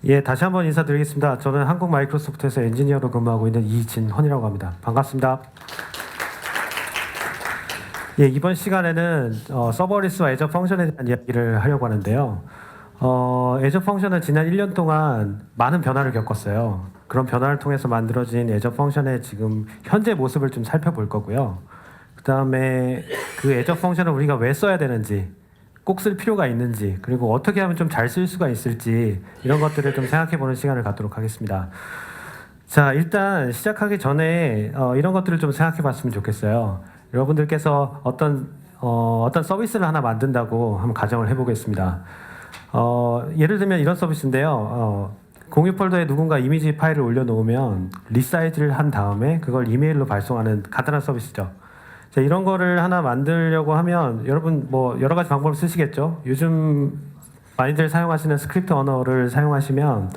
예, 다시 한번 인사드리겠습니다. 저는 한국 마이크로소프트에서 엔지니어로 근무하고 있는 이진헌이라고 합니다. 반갑습니다. 예, 이번 시간에는 서버리스와 애저 펑션에 대한 이야기를 하려고 하는데요. 애저 펑션은 지난 1년 동안 많은 변화를 겪었어요. 그런 변화를 통해서 만들어진 애저 펑션의 지금 현재 모습을 좀 살펴볼 거고요. 그 다음에 그 애저 펑션을 우리가 왜 써야 되는지, 꼭 쓸 필요가 있는지, 그리고 어떻게 하면 좀 잘 쓸 수가 있을지 이런 것들을 좀 생각해보는 시간을 갖도록 하겠습니다. 자, 일단 시작하기 전에 이런 것들을 좀 생각해봤으면 좋겠어요. 여러분들께서 어떤 서비스를 하나 만든다고 한번 가정을 해보겠습니다. 예를 들면 이런 서비스인데요. 공유 폴더에 누군가 이미지 파일을 올려놓으면 리사이즈를 한 다음에 그걸 이메일로 발송하는 간단한 서비스죠. 자, 이런 거를 하나 만들려고 하면 여러분 뭐 여러 가지 방법을 쓰시겠죠. 요즘 많이들 사용하시는 스크립트 언어를 사용하시면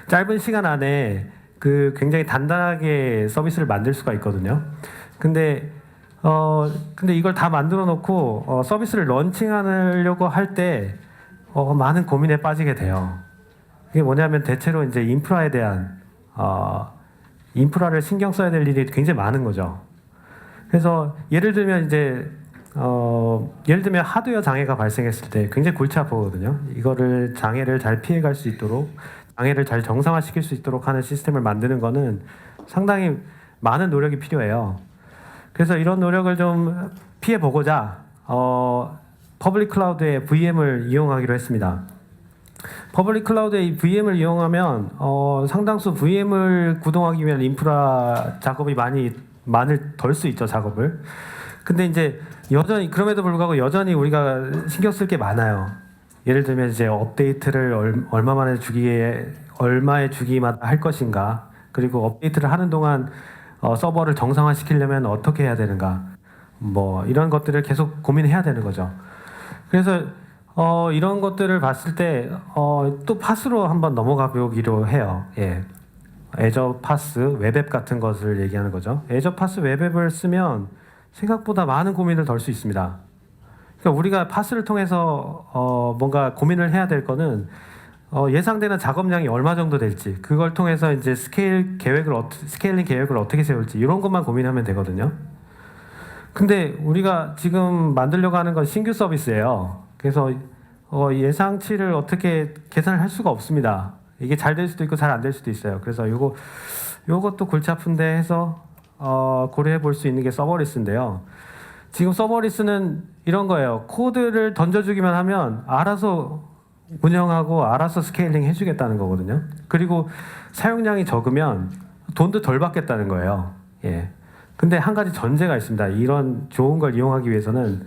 짧은 시간 안에 그 굉장히 단단하게 서비스를 만들 수가 있거든요. 근데 이걸 다 만들어 놓고 서비스를 런칭하려고 할 때 많은 고민에 빠지게 돼요. 이게 뭐냐면 대체로 이제 인프라에 대한 인프라를 신경 써야 될 일이 굉장히 많은 거죠. 그래서 예를 들면 하드웨어 장애가 발생했을 때 굉장히 골치 아프거든요. 이거를 장애를 잘 피해갈 수 있도록, 장애를 잘 정상화시킬 수 있도록 하는 시스템을 만드는 거는 상당히 많은 노력이 필요해요. 그래서 이런 노력을 좀 피해 보고자 퍼블릭 클라우드의 VM을 이용하기로 했습니다. 퍼블릭 클라우드의 이 VM을 이용하면 상당수 VM을 구동하기 위한 인프라 작업이 많이 덜 수 있죠, 작업을. 근데 이제 여전히 그럼에도 불구하고 여전히 우리가 신경 쓸 게 많아요. 예를 들면 이제 업데이트를 얼마의 주기마다 할 것인가, 그리고 업데이트를 하는 동안 서버를 정상화시키려면 어떻게 해야 되는가, 뭐 이런 것들을 계속 고민해야 되는 거죠. 그래서 이런 것들을 봤을 때 또 파스로 한번 넘어가 보기로 해요. 예. 애저 파스, 웹앱 같은 것을 얘기하는 거죠. 애저 파스 웹앱을 쓰면 생각보다 많은 고민을 덜 수 있습니다. 그러니까 우리가 파스를 통해서 뭔가 고민을 해야 될 거는 예상되는 작업량이 얼마 정도 될지, 그걸 통해서 이제 스케일링 계획을 어떻게 세울지 이런 것만 고민하면 되거든요. 근데 우리가 지금 만들려고 하는 건 신규 서비스예요. 그래서 예상치를 어떻게 계산을 할 수가 없습니다. 이게 잘 될 수도 있고 잘 안 될 수도 있어요. 그래서 요것도 골치 아픈데 해서 고려해 볼 수 있는 게 서버리스인데요. 지금 서버리스는 이런 거예요. 코드를 던져주기만 하면 알아서 운영하고 알아서 스케일링 해주겠다는 거거든요. 그리고 사용량이 적으면 돈도 덜 받겠다는 거예요. 예. 근데 한 가지 전제가 있습니다. 이런 좋은 걸 이용하기 위해서는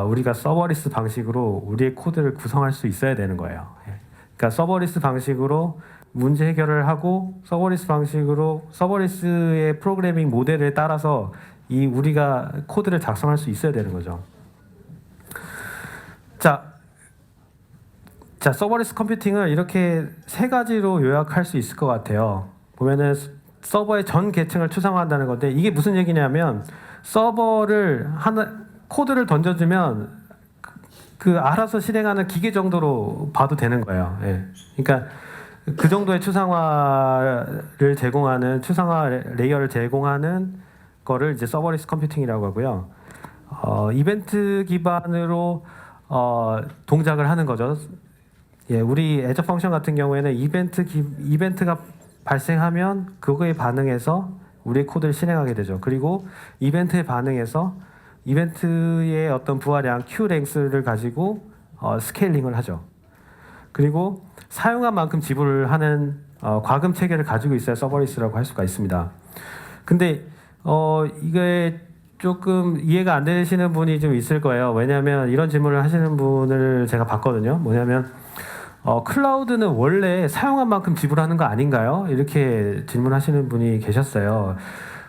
우리가 서버리스 방식으로 우리의 코드를 구성할 수 있어야 되는 거예요. 예. 그러니까 서버리스 방식으로 문제 해결을 하고 서버리스의 프로그래밍 모델에 따라서 우리가 코드를 작성할 수 있어야 되는 거죠. 자, 서버리스 컴퓨팅을 이렇게 세 가지로 요약할 수 있을 것 같아요. 보면은 서버의 전 계층을 추상화한다는 건데, 이게 무슨 얘기냐면 코드를 던져주면 그 알아서 실행하는 기계 정도로 봐도 되는 거예요. 예. 그러니까 그 정도의 추상화 레이어를 제공하는 거를 이제 서버리스 컴퓨팅이라고 하고요. 이벤트 기반으로 동작을 하는 거죠. 예, 우리 애저 펑션 같은 경우에는 이벤트가 발생하면 그거에 반응해서 우리의 코드를 실행하게 되죠. 그리고 이벤트에 반응해서 이벤트의 어떤 부하량 Q랭스를 가지고 스케일링을 하죠. 그리고 사용한 만큼 지불을 하는 과금 체계를 가지고 있어야 서버리스라고 할 수가 있습니다. 근데 이게 조금 이해가 안 되시는 분이 좀 있을 거예요. 왜냐하면 이런 질문을 하시는 분을 제가 봤거든요. 뭐냐면 클라우드는 원래 사용한 만큼 지불하는 거 아닌가요? 이렇게 질문하시는 분이 계셨어요.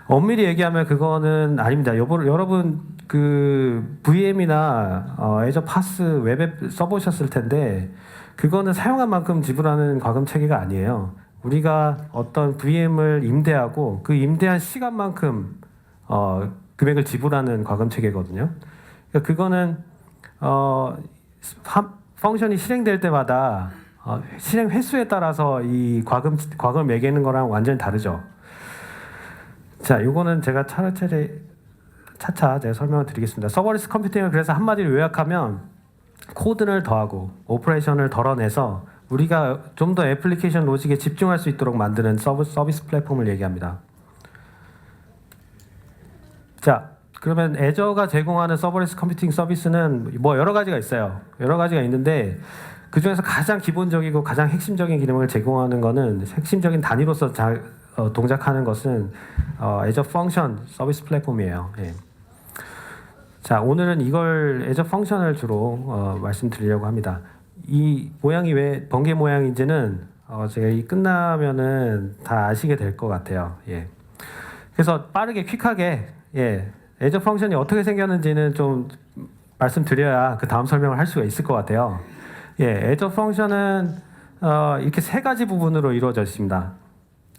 엄밀히 얘기하면 그거는 아닙니다. 여러분 그 VM이나 애저 파스 웹앱 써보셨을 텐데 그거는 사용한 만큼 지불하는 과금 체계가 아니에요. 우리가 어떤 VM을 임대하고 그 임대한 시간만큼 금액을 지불하는 과금 체계거든요. 그러니까 그거는 펑션이 실행될 때마다 실행 횟수에 따라서 이 과금을 매기는 거랑 완전히 다르죠. 자, 요거는 제가 차차 제가 설명을 드리겠습니다. 서버리스 컴퓨팅을 그래서 한마디로 요약하면 코드를 더하고 오퍼레이션을 덜어내서 우리가 좀 더 애플리케이션 로직에 집중할 수 있도록 만드는 서비스 플랫폼을 얘기합니다. 자, 그러면 애저가 제공하는 서버리스 컴퓨팅 서비스는 뭐 여러 가지가 있어요. 여러 가지가 있는데 그 중에서 가장 기본적이고 가장 핵심적인 기능을 제공하는 거는 핵심적인 단위로서 동작하는 것은 애저 펑션 서비스 플랫폼이에요. 예. 자, 오늘은 이걸 애저 펑션을 주로 말씀드리려고 합니다. 이 모양이 왜 번개 모양인지는 제가 이 끝나면은 다 아시게 될 것 같아요. 예. 그래서 빠르게 퀵하게 애저 펑션이 어떻게 생겼는지는 좀 말씀드려야 그 다음 설명을 할 수가 있을 것 같아요. 애저 펑션은 이렇게 세 가지 부분으로 이루어져 있습니다.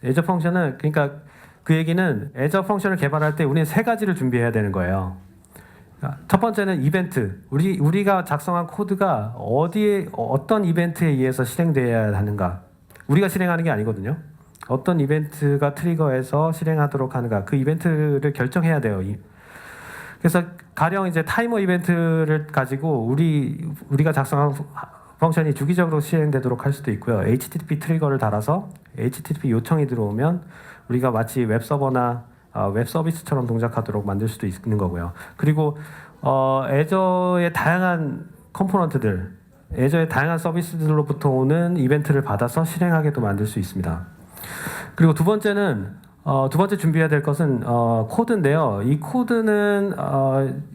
애저 펑션은 그러니까 그 얘기는 애저 펑션을 개발할 때 우리는 세 가지를 준비해야 되는 거예요. 첫 번째는 이벤트. 우리가 작성한 코드가 어떤 이벤트에 의해서 실행되어야 하는가. 우리가 실행하는 게 아니거든요. 어떤 이벤트가 트리거해서 실행하도록 하는가. 그 이벤트를 결정해야 돼요. 그래서 가령 이제 타이머 이벤트를 가지고 우리가 작성한 펑션이 주기적으로 실행되도록 할 수도 있고요. HTTP 트리거를 달아서 HTTP 요청이 들어오면 우리가 마치 웹 서버나 웹 서비스처럼 동작하도록 만들 수도 있는 거고요. 그리고 애저의 다양한 컴포넌트들, 애저의 다양한 서비스들로부터 오는 이벤트를 받아서 실행하게도 만들 수 있습니다. 그리고 두 번째 준비해야 될 것은 코드인데요. 이 코드는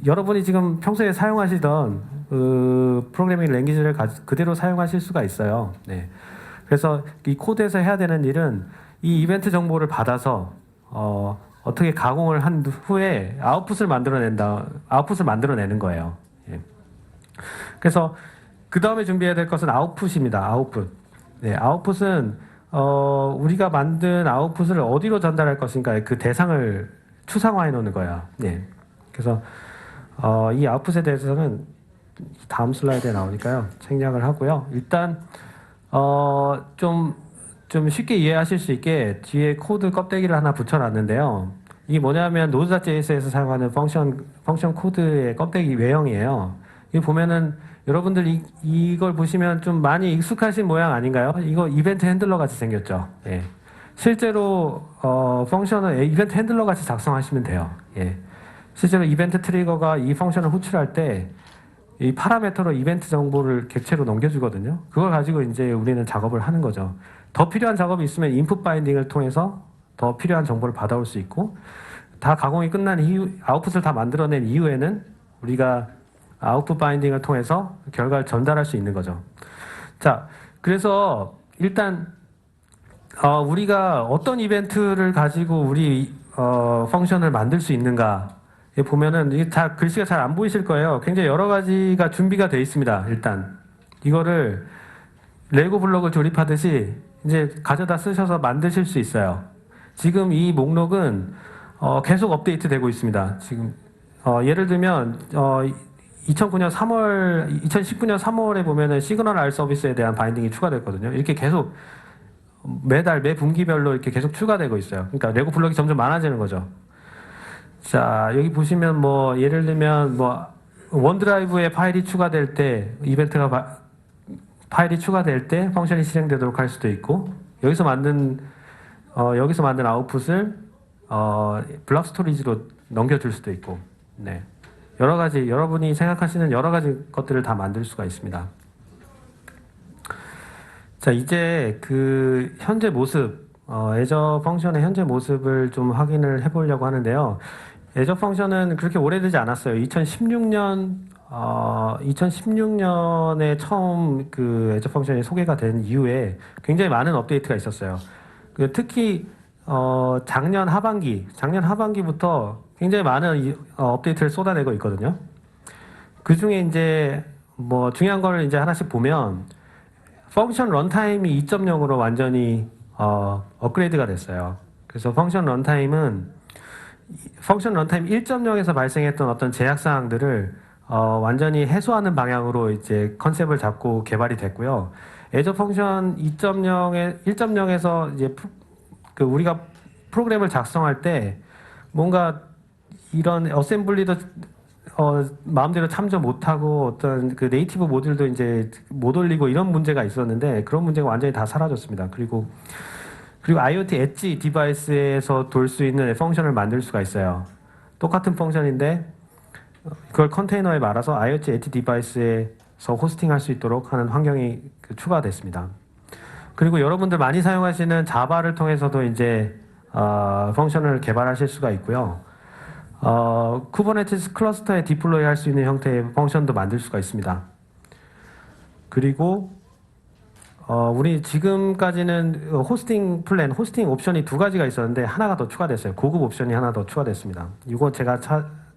여러분이 지금 평소에 사용하시던 프로그래밍 랭귀지를 그대로 사용하실 수가 있어요. 네. 그래서 이 코드에서 해야 되는 일은 이 이벤트 정보를 받아서 어떻게 가공을 한 후에 아웃풋을 만들어내는 거예요. 예. 그래서 그 다음에 준비해야 될 것은 아웃풋입니다. 아웃풋. 네, 아웃풋은 우리가 만든 아웃풋을 어디로 전달할 것인가 그 대상을 추상화해 놓는 거예요. 네. 그래서 이 아웃풋에 대해서는 다음 슬라이드에 나오니까요. 생략을 하고요. 일단 좀 쉽게 이해하실 수 있게 뒤에 코드 껍데기를 하나 붙여놨는데요. 이게 뭐냐면 Node.js에서 사용하는 펑션 코드의 껍데기 외형이에요. 이거 보면은 여러분들 이걸 보시면 좀 많이 익숙하신 모양 아닌가요? 이거 이벤트 핸들러 같이 생겼죠. 예. 실제로 펑션을 이벤트 핸들러 같이 작성하시면 돼요. 예. 실제로 이벤트 트리거가 이 펑션을 호출할 때 이 파라미터로 이벤트 정보를 객체로 넘겨주거든요. 그걸 가지고 이제 우리는 작업을 하는 거죠. 더 필요한 작업이 있으면 인풋 바인딩을 통해서 더 필요한 정보를 받아올 수 있고, 다 가공이 끝난 이후 아웃풋을 다 만들어낸 이후에는 우리가 아웃풋 바인딩을 통해서 결과를 전달할 수 있는 거죠. 자, 그래서 일단 우리가 어떤 이벤트를 가지고 우리 펑션을 만들 수 있는가 보면은 이게 글씨가 잘 안 보이실 거예요. 굉장히 여러 가지가 준비가 되어 있습니다. 일단 이거를 레고 블록을 조립하듯이 이제 가져다 쓰셔서 만드실 수 있어요. 지금 이 목록은 계속 업데이트 되고 있습니다. 지금 예를 들면 2019년 3월에 보면은 시그널 R 서비스에 대한 바인딩이 추가됐거든요. 이렇게 계속 매달 매 분기별로 이렇게 계속 추가되고 있어요. 그러니까 레고 블록이 점점 많아지는 거죠. 자, 여기 보시면 뭐 예를 들면 뭐 원드라이브에 파일이 추가될 때 파일이 추가될 때 펑션이 실행되도록 할 수도 있고, 여기서 만든 아웃풋을 블록 스토리지로 넘겨줄 수도 있고, 네. 여러 가지 여러분이 생각하시는 여러 가지 것들을 다 만들 수가 있습니다. 자, 이제 그 현재 모습, 애저 펑션의 현재 모습을 좀 확인을 해보려고 하는데요. 애저 펑션은 그렇게 오래되지 않았어요. 2016년에 처음 그 애저 펑션이 소개가 된 이후에 굉장히 많은 업데이트가 있었어요. 특히 작년 하반기부터 굉장히 많은 업데이트를 쏟아내고 있거든요. 그 중에 이제 뭐 중요한 걸 이제 하나씩 보면 펑션 런타임이 2.0으로 완전히 업그레이드가 됐어요. 그래서 펑션 런타임 1.0에서 발생했던 어떤 제약 사항들을 완전히 해소하는 방향으로 이제 컨셉을 잡고 개발이 됐고요. 애저 펑션 1.0에서 이제 그 우리가 프로그램을 작성할 때 뭔가 이런 어셈블리도 마음대로 참조 못하고 어떤 그 네이티브 모듈도 이제 못 올리고 이런 문제가 있었는데 그런 문제가 완전히 다 사라졌습니다. 그리고 IoT 엣지 디바이스에서 돌 수 있는 펑션을 만들 수가 있어요. 똑같은 펑션인데 그걸 컨테이너에 말아서 IoT 엣지 디바이스에서 호스팅할 수 있도록 하는 환경이 추가됐습니다. 그리고 여러분들 많이 사용하시는 자바를 통해서도 이제 펑션을 개발하실 수가 있고요. 쿠버네티스 클러스터에 디플로이 할 수 있는 형태의 펑션도 만들 수가 있습니다. 그리고 우리 지금까지는 호스팅 플랜, 호스팅 옵션이 두 가지가 있었는데 하나가 더 추가됐어요. 고급 옵션이 하나 더 추가됐습니다. 이거 제가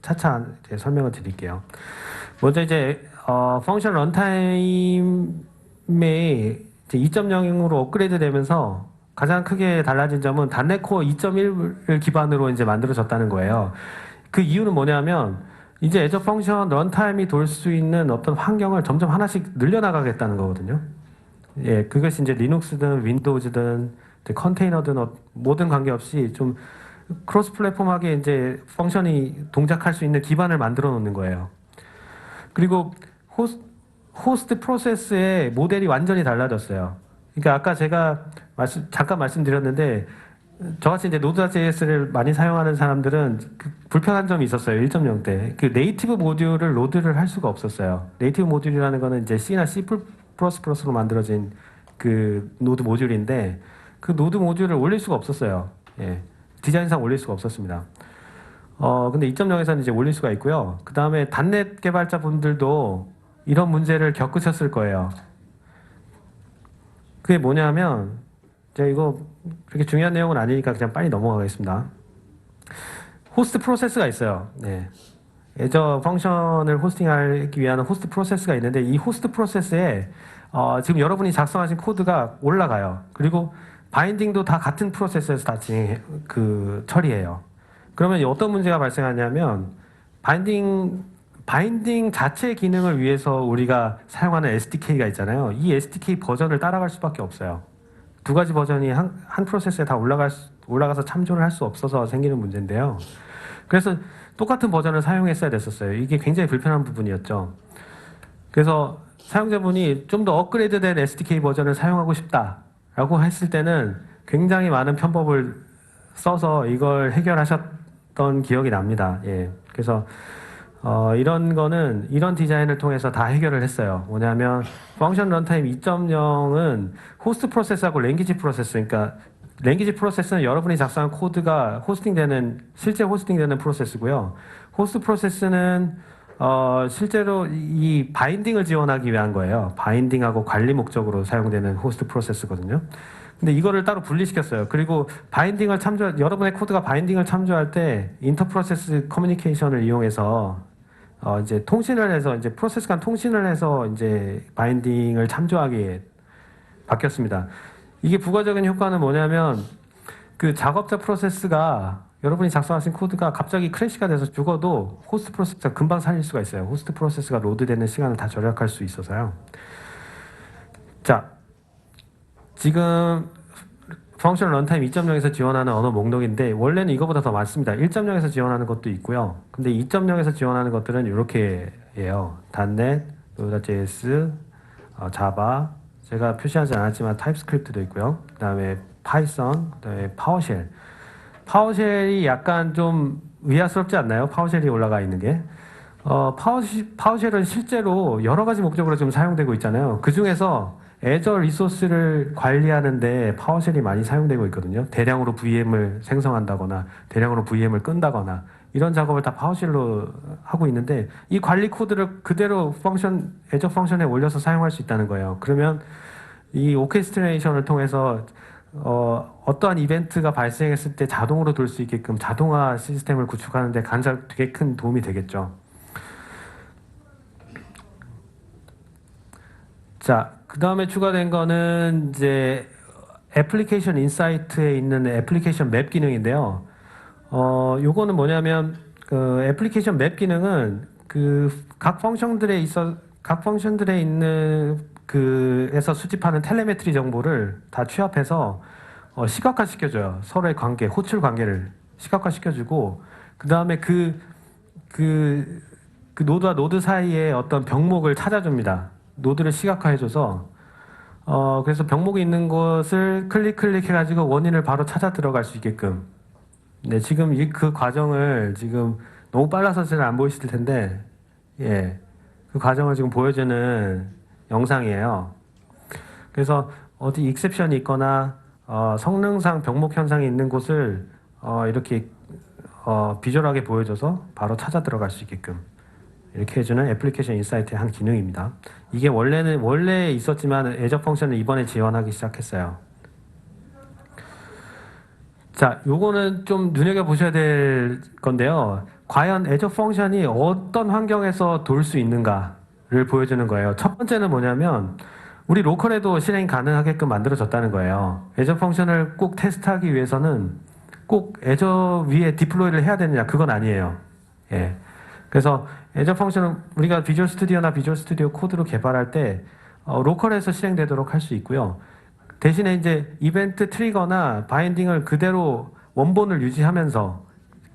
차차 이제 설명을 드릴게요. 먼저 이제 펑션 런타임에 이제 2.0으로 업그레이드 되면서 가장 크게 달라진 점은 단넷 코어 2.1을 기반으로 이제 만들어졌다는 거예요. 그 이유는 뭐냐면 이제 애저 펑션 런타임이 돌 수 있는 어떤 환경을 점점 하나씩 늘려나가겠다는 거거든요. 예, 그것이 이제 리눅스든 윈도우즈든 컨테이너든 모든 관계없이 좀 크로스 플랫폼하게 이제 펑션이 동작할 수 있는 기반을 만들어 놓는 거예요. 그리고 호스트 프로세스의 모델이 완전히 달라졌어요. 그러니까 아까 제가 잠깐 말씀드렸는데 저같이 이제 노드.js를 많이 사용하는 사람들은 그 불편한 점이 있었어요. 1.0 때. 그 네이티브 모듈을 로드를 할 수가 없었어요. 네이티브 모듈이라는 거는 이제 C나 C++로 만들어진 그 노드 모듈인데 그 노드 모듈을 올릴 수가 없었어요. 예. 디자인상 올릴 수가 없었습니다. 근데 2.0에서는 이제 올릴 수가 있고요. 그 다음에 단넷 개발자분들도 이런 문제를 겪으셨을 거예요. 그게 뭐냐면 제가 이거 그렇게 중요한 내용은 아니니까 그냥 빨리 넘어가겠습니다. 호스트 프로세스가 있어요. 네. 애저 펑션을 호스팅하기 위한 호스트 프로세스가 있는데 이 호스트 프로세스에 지금 여러분이 작성하신 코드가 올라가요. 그리고 바인딩도 다 같은 프로세스에서 다 처리해요. 그러면 어떤 문제가 발생하냐면 바인딩 자체 기능을 위해서 우리가 사용하는 SDK가 있잖아요. 이 SDK 버전을 따라갈 수밖에 없어요. 두 가지 버전이 한 프로세스에 다 올라가서 참조를 할 수 없어서 생기는 문제인데요. 그래서 똑같은 버전을 사용했어야 됐었어요. 이게 굉장히 불편한 부분이었죠. 그래서 사용자분이 좀 더 업그레이드된 SDK 버전을 사용하고 싶다라고 했을 때는 굉장히 많은 편법을 써서 이걸 해결하셨던 기억이 납니다. 예. 그래서 이런 디자인을 통해서 다 해결을 했어요. 뭐냐면 펑션 런타임 2.0은 호스트 프로세스하고 랭귀지 프로세스, 그러니까 랭귀지 프로세스는 여러분이 작성한 코드가 실제 호스팅되는 프로세스고요. 호스트 프로세스는 실제로 이 바인딩을 지원하기 위한 거예요. 바인딩하고 관리 목적으로 사용되는 호스트 프로세스거든요. 근데 이거를 따로 분리시켰어요. 그리고 여러분의 코드가 바인딩을 참조할 때 인터프로세스 커뮤니케이션을 이용해서 이제 통신을 해서 이제 프로세스 간 통신을 해서 이제 바인딩을 참조하게 바뀌었습니다. 이게 부가적인 효과는 뭐냐면 그 작업자 프로세스가 여러분이 작성하신 코드가 갑자기 크래시가 돼서 죽어도 호스트 프로세스가 금방 살릴 수가 있어요. 호스트 프로세스가 로드되는 시간을 다 절약할 수 있어서요. 자, 지금 펑션 런타임 2.0에서 지원하는 언어 목록인데 원래는 이거보다 더 많습니다. 1.0에서 지원하는 것도 있고요. 근데 2.0에서 지원하는 것들은 이렇게예요. .NET, Node.js, 자바, 제가 표시하지 않았지만 타입스크립트도 있고요. 그 다음에 파이썬, 그 다음에 파워쉘. 파워쉘이 약간 좀 의아스럽지 않나요? 파워쉘이 올라가 있는 게. 파워쉘은 실제로 여러 가지 목적으로 지금 사용되고 있잖아요. 그 중에서 애저 리소스를 관리하는데 파워쉘이 많이 사용되고 있거든요. 대량으로 VM을 생성한다거나 대량으로 VM을 끈다거나 이런 작업을 다 파워쉘로 하고 있는데 이 관리 코드를 그대로 애저 펑션에 올려서 사용할 수 있다는 거예요. 그러면 이 오케스트레이션을 통해서 어떠한 이벤트가 발생했을 때 자동으로 돌 수 있게끔 자동화 시스템을 구축하는 데 되게 큰 도움이 되겠죠. 자, 그 다음에 추가된 거는 이제 애플리케이션 인사이트에 있는 애플리케이션 맵 기능인데요. 요거는 뭐냐면 그 애플리케이션 맵 기능은 각 펑션들에 있는 그에서 수집하는 텔레메트리 정보를 다 취합해서 시각화 시켜줘요. 서로의 관계, 호출 관계를 시각화 시켜주고, 그 다음에 그 노드와 노드 사이에 어떤 병목을 찾아줍니다. 노드를 시각화해줘서 그래서 병목이 있는 곳을 클릭해가지고 원인을 바로 찾아 들어갈 수 있게끔. 네, 지금 그 과정을 지금 너무 빨라서 잘 안 보이실 텐데, 예, 그 과정을 지금 보여주는 영상이에요. 그래서 어디 익셉션이 있거나 성능상 병목 현상이 있는 곳을 이렇게 비주얼하게 보여줘서 바로 찾아 들어갈 수 있게끔 이렇게 해주는 애플리케이션 인사이트의 한 기능입니다. 이게 원래 있었지만 애저 펑션을 이번에 지원하기 시작했어요. 자, 요거는 좀 눈여겨보셔야 될 건데요. 과연 애저 펑션이 어떤 환경에서 돌 수 있는가를 보여주는 거예요. 첫 번째는 뭐냐면 우리 로컬에도 실행이 가능하게끔 만들어졌다는 거예요. 애저 펑션을 꼭 테스트하기 위해서는 꼭 애저 위에 디플로이를 해야 되느냐, 그건 아니에요. 예. 그래서 애저 펑션은 우리가 비주얼 스튜디오나 비주얼 스튜디오 코드로 개발할 때 로컬에서 실행되도록 할 수 있고요. 대신에 이제 이벤트 트리거나 바인딩을 그대로 원본을 유지하면서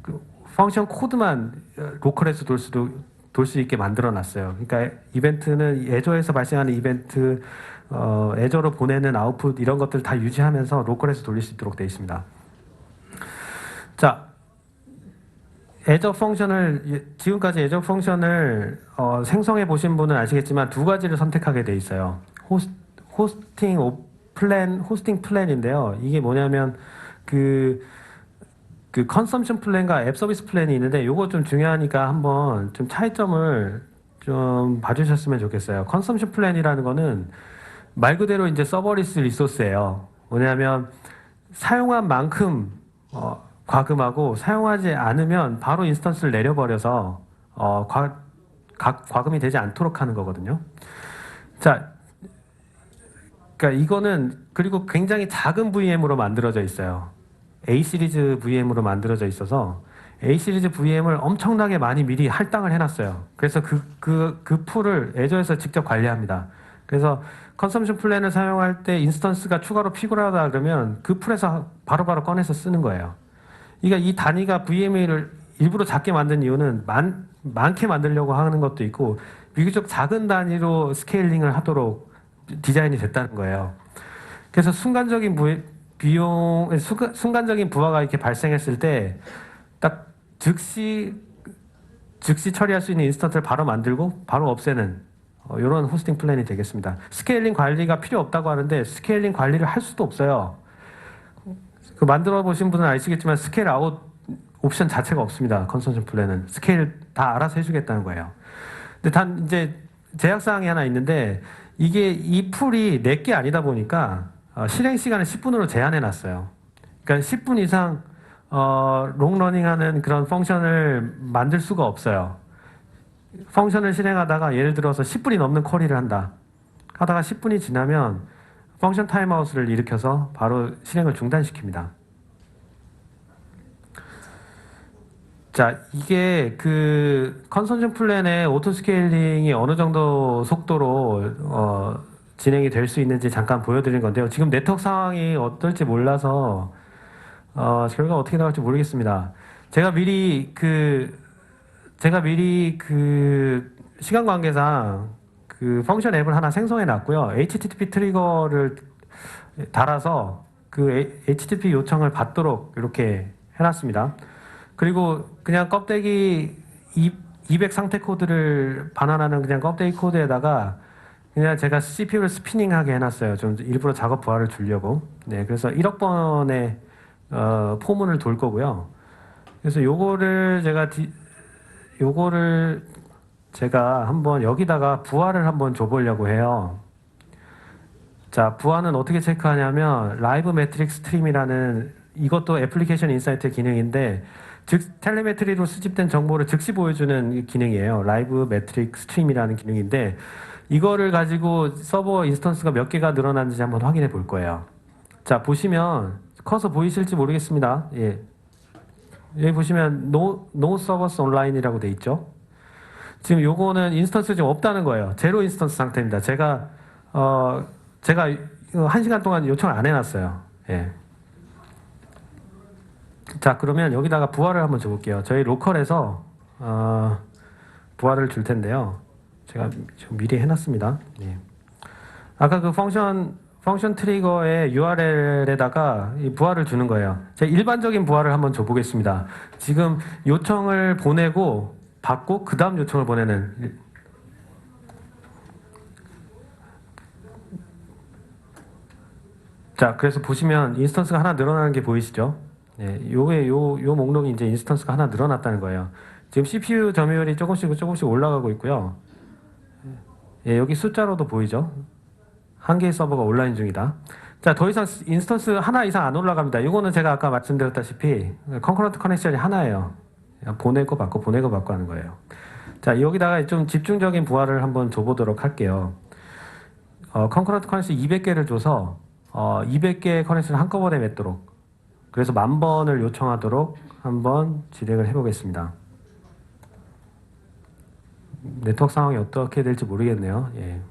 그 펑션 코드만 로컬에서 돌 수 있게 만들어 놨어요. 그러니까 이벤트는 애저에서 발생하는 이벤트, 애저로 보내는 아웃풋 이런 것들 다 유지하면서 로컬에서 돌릴 수 있도록 되어 있습니다. 자, 애저 펑션을 지금까지 애저 펑션을 생성해 보신 분은 아시겠지만 두 가지를 선택하게 돼 있어요. 호스팅 플랜인데요. 이게 뭐냐면 그 컨섬션 플랜과 앱 서비스 플랜이 있는데 요거 좀 중요하니까 한번 좀 차이점을 좀 봐주셨으면 좋겠어요. 컨섬션 플랜이라는 거는 말 그대로 이제 서버리스 리소스예요. 뭐냐면 사용한 만큼 과금하고 사용하지 않으면 바로 인스턴스를 내려버려서 과금이 되지 않도록 하는 거거든요. 자, 그러니까 이거는 그리고 굉장히 작은 VM으로 만들어져 있어요. A 시리즈 VM으로 만들어져 있어서 A 시리즈 VM을 엄청나게 많이 미리 할당을 해놨어요. 그래서 그 풀을 애저에서 직접 관리합니다. 그래서 컨섬션 플랜을 사용할 때 인스턴스가 추가로 필요하다 그러면 그 풀에서 바로바로 꺼내서 쓰는 거예요. 그러니까 이 단위가 VM을 일부러 작게 만든 이유는 많게 만들려고 하는 것도 있고 비교적 작은 단위로 스케일링을 하도록 디자인이 됐다는 거예요. 그래서 순간적인 부하가 이렇게 발생했을 때 딱 즉시 처리할 수 있는 인스턴트를 바로 만들고 바로 없애는 이런 호스팅 플랜이 되겠습니다. 스케일링 관리가 필요 없다고 하는데 스케일링 관리를 할 수도 없어요. 그 만들어 보신 분은 아시겠지만 스케일 아웃 옵션 자체가 없습니다. 컨섬션 플랜은 스케일 다 알아서 해주겠다는 거예요. 근데 단 이제 제약사항이 하나 있는데 이 풀이 내게 아니다 보니까 실행 시간을 10분으로 제한해 놨어요. 그러니까 10분 이상 롱러닝하는 그런 펑션을 만들 수가 없어요. 펑션을 실행하다가 예를 들어서 10분이 넘는 쿼리를 하다가 10분이 지나면 펑션 타임아웃을 일으켜서 바로 실행을 중단시킵니다. 자, 이게 그 컨섬션 플랜의 오토 스케일링이 어느 정도 속도로 진행이 될 수 있는지 잠깐 보여드린 건데요. 지금 네트워크 상황이 어떨지 몰라서 결과가 어떻게 나올지 모르겠습니다. 제가 미리 그 시간 관계상 그 펑션 앱을 하나 생성해 놨고요. HTTP 트리거를 달아서 그 HTTP 요청을 받도록 이렇게 해놨습니다. 그리고 그냥 껍데기 200 상태 코드를 반환하는 그냥 껍데기 코드에다가 그냥 제가 CPU를 스피닝하게 해놨어요. 좀 일부러 작업 부하를 주려고. 네, 그래서 1억 번의 포문을 돌 거고요. 그래서 요거를 제가 한번 여기다가 부하를 한번 줘보려고 해요. 자, 부하는 어떻게 체크하냐면 라이브 매트릭 스트림이라는 이것도 애플리케이션 인사이트의 기능인데 즉 텔레메트리로 수집된 정보를 즉시 보여주는 기능이에요. 라이브 매트릭 스트림이라는 기능인데 이거를 가지고 서버 인스턴스가 몇 개가 늘어났는지 한번 확인해 볼 거예요. 자, 보시면 커서 보이실지 모르겠습니다. 예. 여기 보시면 no servers online이라고 돼 있죠. 지금 요거는 인스턴스 지금 없다는 거예요. 제로 인스턴스 상태입니다. 제가 제가 1시간 동안 요청을 안 해놨어요. 예. 자, 그러면 여기다가 부활을 한번 줘볼게요. 저희 로컬에서 부활을 줄 텐데요. 제가 좀 미리 해놨습니다. 예. 아까 그 펑션 트리거의 URL에다가 이 부활을 주는 거예요. 제가 일반적인 부활을 한번 줘보겠습니다. 지금 요청을 보내고 받고 그 다음 요청을 보내는. 자, 그래서 보시면 인스턴스가 하나 늘어나는 게 보이시죠? 예, 요 목록이 이제 인스턴스가 하나 늘어났다는 거예요. 지금 CPU 점유율이 조금씩 올라가고 있고요. 예, 여기 숫자로도 보이죠? 한 개의 서버가 온라인 중이다. 자, 더 이상 인스턴스 하나 이상 안 올라갑니다. 이거는 제가 아까 말씀드렸다시피 컨커런트 커넥션이 하나예요. 보내고 받고 하는 거예요. 자, 여기다가 좀 집중적인 부활을 한번 줘보도록 할게요. 컨커런트 커넥션 200개를 줘서 200개의 커넥션을 한꺼번에 맺도록, 그래서 10,000번을 요청하도록 한번 진행을 해보겠습니다. 네트워크 상황이 어떻게 될지 모르겠네요. 예.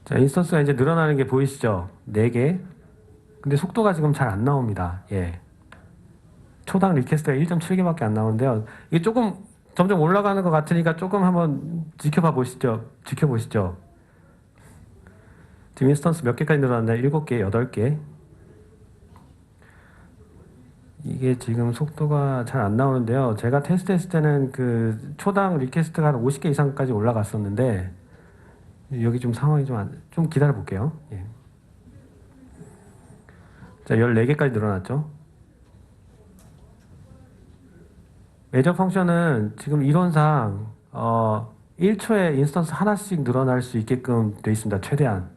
자, 인스턴스가 이제 늘어나는 게 보이시죠? 4개. 근데 속도가 지금 잘 안 나옵니다. 예. 초당 리퀘스트가 1.7개밖에 안 나오는데요. 이게 조금 점점 올라가는 것 같으니까 조금 한번 지켜보시죠. 지금 인스턴스 몇 개까지 늘어났나요? 7개, 8개. 이게 지금 속도가 잘 안 나오는데요. 제가 테스트했을 때는 그 초당 리퀘스트가 한 50개 이상까지 올라갔었는데, 여기 좀 상황이 좀 기다려 볼게요. 예. 자, 14개까지 늘어났죠. 매저 펑션은 지금 이론상 1초에 인스턴스 하나씩 늘어날 수 있게끔 되어 있습니다. 최대한.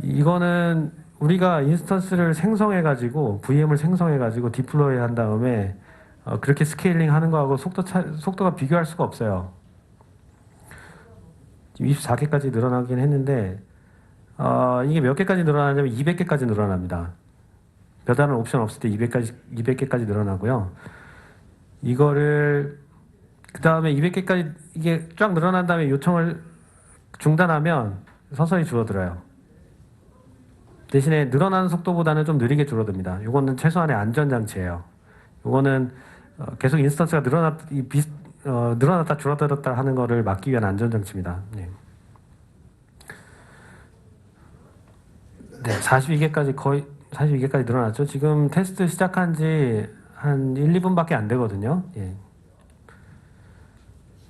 이거는 우리가 인스턴스를 생성해가지고 VM을 생성해가지고 디플로이 한 다음에 그렇게 스케일링 하는 거하고 속도가 비교할 수가 없어요. 지금 24개까지 늘어나긴 했는데 이게 몇 개까지 늘어나냐면 200개까지 늘어납니다. 별다른 옵션 없을 때 200개까지 늘어나고요. 이거를 그 다음에 200개까지 이게 쫙 늘어난 다음에 요청을 중단하면 서서히 줄어들어요. 대신에 늘어나는 속도보다는 좀 느리게 줄어듭니다. 이거는 최소한의 안전장치예요. 이거는 계속 인스턴스가 늘어났다 줄어들었다 하는 거를 막기 위한 안전장치입니다. 네. 네, 42개까지 늘어났죠. 지금 테스트 시작한 지 한 1, 2분밖에 안 되거든요. 예.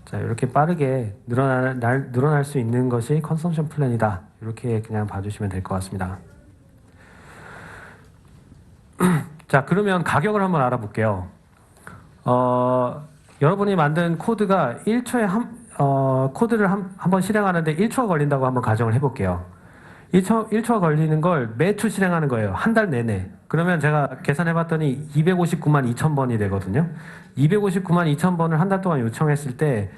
자, 이렇게 빠르게 늘어날 수 있는 것이 컨섬션 플랜이다. 이렇게 그냥 봐주시면 될 것 같습니다. 자, 그러면 가격을 한번 알아볼게요. 여러분이 만든 코드가 1초에 코드를 한번 실행하는데 1초가 걸린다고 한번 가정을 해볼게요. 1초가 걸리는 걸 매주 실행하는 거예요. 한 달 내내. 그러면 제가 계산해봤더니 259만 2천 번이 되거든요. 259만 2천 번을 한 달 동안 요청했을 때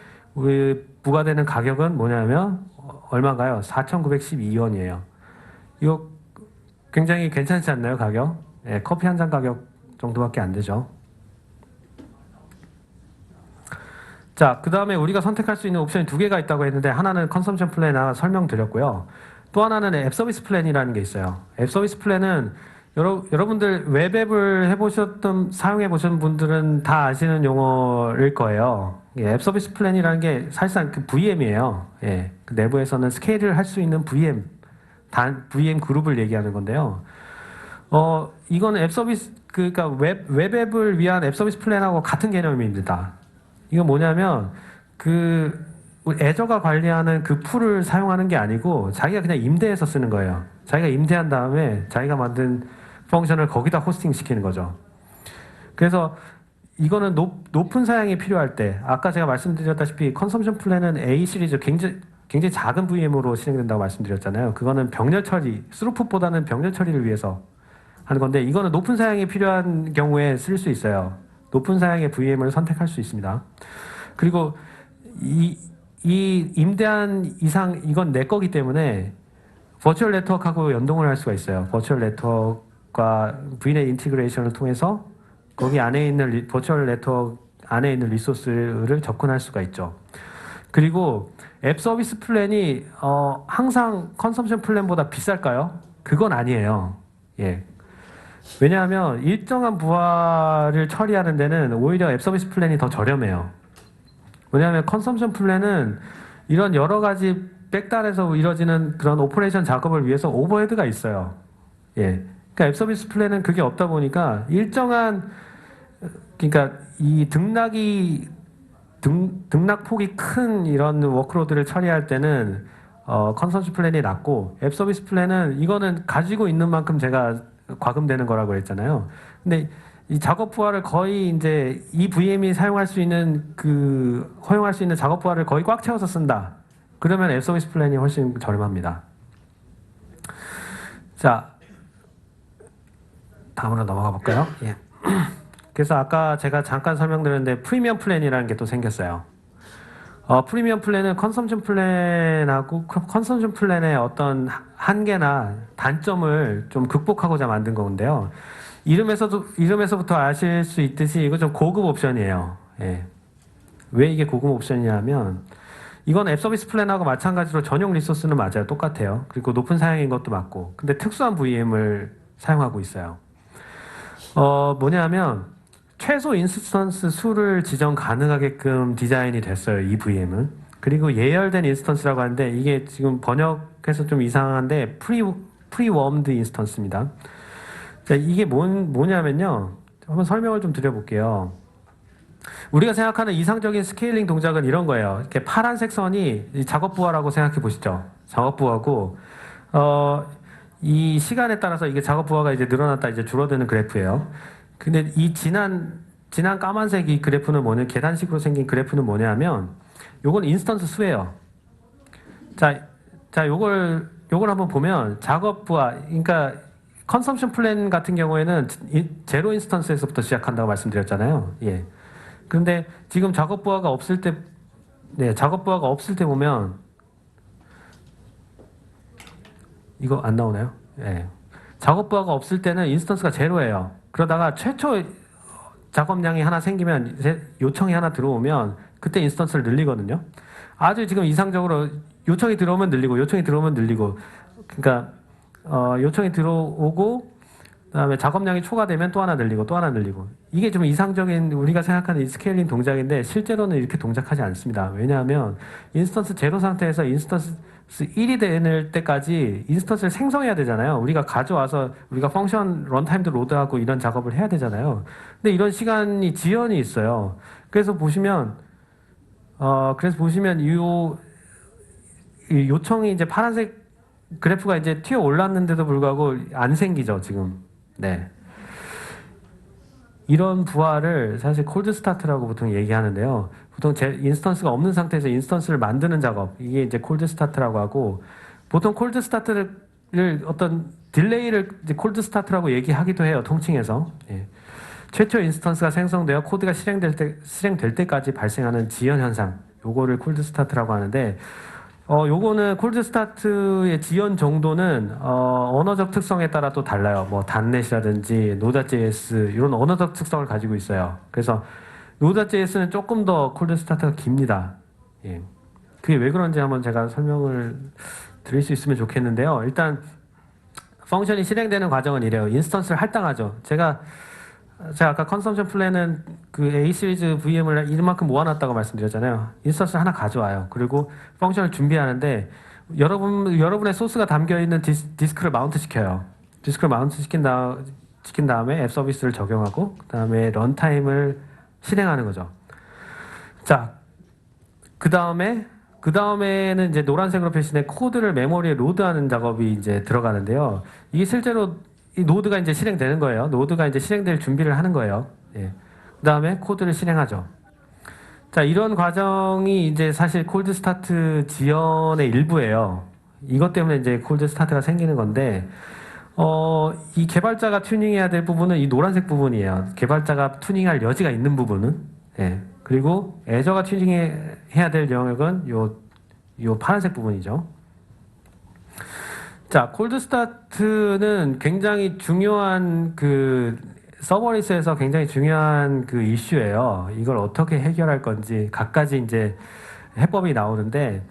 부과되는 가격은 뭐냐면 얼마인가요? 4,912원이에요. 이거 굉장히 괜찮지 않나요, 가격? 예, 커피 한 잔 가격 정도밖에 안 되죠. 자, 그 다음에 우리가 선택할 수 있는 옵션이 2개가 있다고 했는데, 하나는 컨섬션 플랜 하나 설명드렸고요. 또 하나는 앱 서비스 플랜이라는 게 있어요. 앱 서비스 플랜은 여러분들 웹앱을 사용해보신 분들은 다 아시는 용어일 거예요. 앱 서비스 플랜이라는 게 사실상 그 VM이에요. 예, 그 내부에서는 스케일을 할 수 있는 VM 그룹을 얘기하는 건데요. 이거는 앱 서비스, 그러니까 웹앱을 위한 앱 서비스 플랜하고 같은 개념입니다. 이거 뭐냐면, 애저가 관리하는 그 풀을 사용하는 게 아니고, 자기가 그냥 임대해서 쓰는 거예요. 자기가 임대한 다음에 자기가 만든 펑션을 거기다 호스팅 시키는 거죠. 그래서 이거는 높은 사양이 필요할 때, 아까 제가 말씀드렸다시피 컨섬션 플랜은 A 시리즈 굉장히 작은 VM으로 실행된다고 말씀드렸잖아요. 그거는 병렬 처리, 스루풋보다는 병렬 처리를 위해서 하는 건데, 이거는 높은 사양이 필요한 경우에 쓸 수 있어요. 높은 사양의 VM을 선택할 수 있습니다. 그리고 이 임대한 이상 이건 내 거기 때문에 버추얼 네트워크하고 연동을 할 수가 있어요. 버추얼 네트워크와 VNet 인티그레이션을 통해서 거기 안에 있는 버추얼 네트워크 안에 있는 리소스를 접근할 수가 있죠. 그리고 앱 서비스 플랜이 항상 컨섬션 플랜보다 비쌀까요? 그건 아니에요. 예. 왜냐하면 일정한 부하를 처리하는 데는 오히려 앱 서비스 플랜이 더 저렴해요. 왜냐하면 컨섬션 플랜은 이런 여러 가지 백달에서 이루어지는 그런 오퍼레이션 작업을 위해서 오버헤드가 있어요. 예. 그러니까 앱 서비스 플랜은 그게 없다 보니까 일정한 그러니까 이 등락폭이 큰 이런 워크로드를 처리할 때는 컨섬션 플랜이 낮고 앱 서비스 플랜은 이거는 가지고 있는 만큼 제가 과금되는 거라고 했잖아요. 근데 이 작업 부하를 거의 이제 이 VM이 사용할 수 있는 허용할 수 있는 작업 부하를 거의 꽉 채워서 쓴다. 그러면 앱 서비스 플랜이 훨씬 저렴합니다. 자, 다음으로 넘어가 볼까요? 예. 그래서 아까 제가 잠깐 설명드렸는데 프리미엄 플랜이라는 게 또 생겼어요. 프리미엄 플랜은 컨섬션 플랜하고 컨섬션 플랜의 어떤 한계나 단점을 좀 극복하고자 만든 건데요. 이름에서부터 아실 수 있듯이 이거 좀 고급 옵션이에요. 예. 왜 이게 고급 옵션이냐면 이건 앱 서비스 플랜하고 마찬가지로 전용 리소스는 맞아요. 똑같아요. 그리고 높은 사양인 것도 맞고. 근데 특수한 VM을 사용하고 있어요. 뭐냐면 최소 인스턴스 수를 지정 가능하게끔 디자인이 됐어요. 이 VM은. 그리고 예열된 인스턴스라고 하는데 이게 지금 번역해서 좀 이상한데 프리워մ드 인스턴스입니다. 자, 이게 뭐냐면요. 한번 설명을 좀 드려볼게요. 우리가 생각하는 이상적인 스케일링 동작은 이런 거예요. 이렇게 파란색 선이 작업 부하라고 생각해 보시죠. 작업 부하고 이 시간에 따라서 이게 작업 부하가 이제 늘어났다 이제 줄어드는 그래프예요. 근데 이 진한 까만색 이 그래프는 뭐냐, 계단식으로 생긴 그래프는 뭐냐면 요건 인스턴스 수예요. 자, 요걸 한번 보면 작업 부하, 그러니까 컨섬션 플랜 같은 경우에는 제로 인스턴스에서부터 시작한다고 말씀드렸잖아요. 예. 그런데 지금 작업 부하가 없을 때, 작업 부하가 없을 때 보면 이거 안 나오나요? 예. 작업 부하가 없을 때는 인스턴스가 제로예요. 그러다가 최초 작업량이 하나 생기면 요청이 하나 들어오면 그때 인스턴스를 늘리거든요. 아주 지금 이상적으로 요청이 들어오면 늘리고 요청이 들어오면 늘리고 그러니까 요청이 들어오고 그다음에 작업량이 초과되면 또 하나 늘리고 또 하나 늘리고 이게 좀 이상적인 우리가 생각하는 이 스케일링 동작인데 실제로는 이렇게 동작하지 않습니다. 왜냐하면 인스턴스 제로 상태에서 인스턴스 1이 되는 때까지 인스턴스를 생성해야 되잖아요. 우리가 가져와서 우리가 펑션 런타임도 로드하고 이런 작업을 해야 되잖아요. 근데 이런 시간이 지연이 있어요. 그래서 보시면 이 요청이 이제 파란색 그래프가 이제 튀어 올랐는데도 불구하고 안 생기죠, 지금. 네. 이런 부하를 사실 콜드 스타트라고 보통 얘기하는데요. 보통 인스턴스가 없는 상태에서 인스턴스를 만드는 작업, 이게 이제 콜드 스타트라고 하고, 보통 콜드 스타트를 어떤 딜레이를 이제 콜드 스타트라고 얘기하기도 해요, 통칭해서. 예. 최초 인스턴스가 생성되어 코드가 실행될 때까지 발생하는 지연 현상, 요거를 콜드 스타트라고 하는데, 요거는 콜드 스타트의 지연 정도는 언어적 특성에 따라 또 달라요. 뭐 단넷이라든지 노드.js 이런 언어적 특성을 가지고 있어요. 그래서 노드.js는 조금 더 콜드 스타트가 깁니다. 예. 그게 왜 그런지 한번 제가 설명을 드릴 수 있으면 좋겠는데요. 일단 펑션이 실행되는 과정은 이래요. 인스턴스를 할당하죠. 제가 아까 컨섬션 플랜은 그 A 시리즈 VM을 이만큼 모아놨다고 말씀드렸잖아요. 인스턴스를 하나 가져와요. 그리고 펑션을 준비하는데 여러분의 소스가 담겨있는 디스크를 마운트 시켜요. 디스크를 마운트 시킨 다음에 앱 서비스를 적용하고 그 다음에 런타임을 실행하는 거죠. 자, 그 다음에는 이제 노란색으로 표시된 코드를 메모리에 로드하는 작업이 이제 들어가는데요. 이게 실제로 이 노드가 이제 실행되는 거예요. 노드가 이제 실행될 준비를 하는 거예요. 예. 그 다음에 코드를 실행하죠. 자, 이런 과정이 이제 사실 콜드 스타트 지연의 일부예요. 이것 때문에 이제 콜드 스타트가 생기는 건데, 이 개발자가 튜닝해야 될 부분은 이 노란색 부분이에요. 개발자가 튜닝할 여지가 있는 부분은. 예. 그리고 애저가 튜닝해야 될 영역은 요 파란색 부분이죠. 자, 콜드 스타트는 굉장히 중요한 서버리스에서 굉장히 중요한 이슈예요. 이걸 어떻게 해결할 건지, 갖가지 이제 해법이 나오는데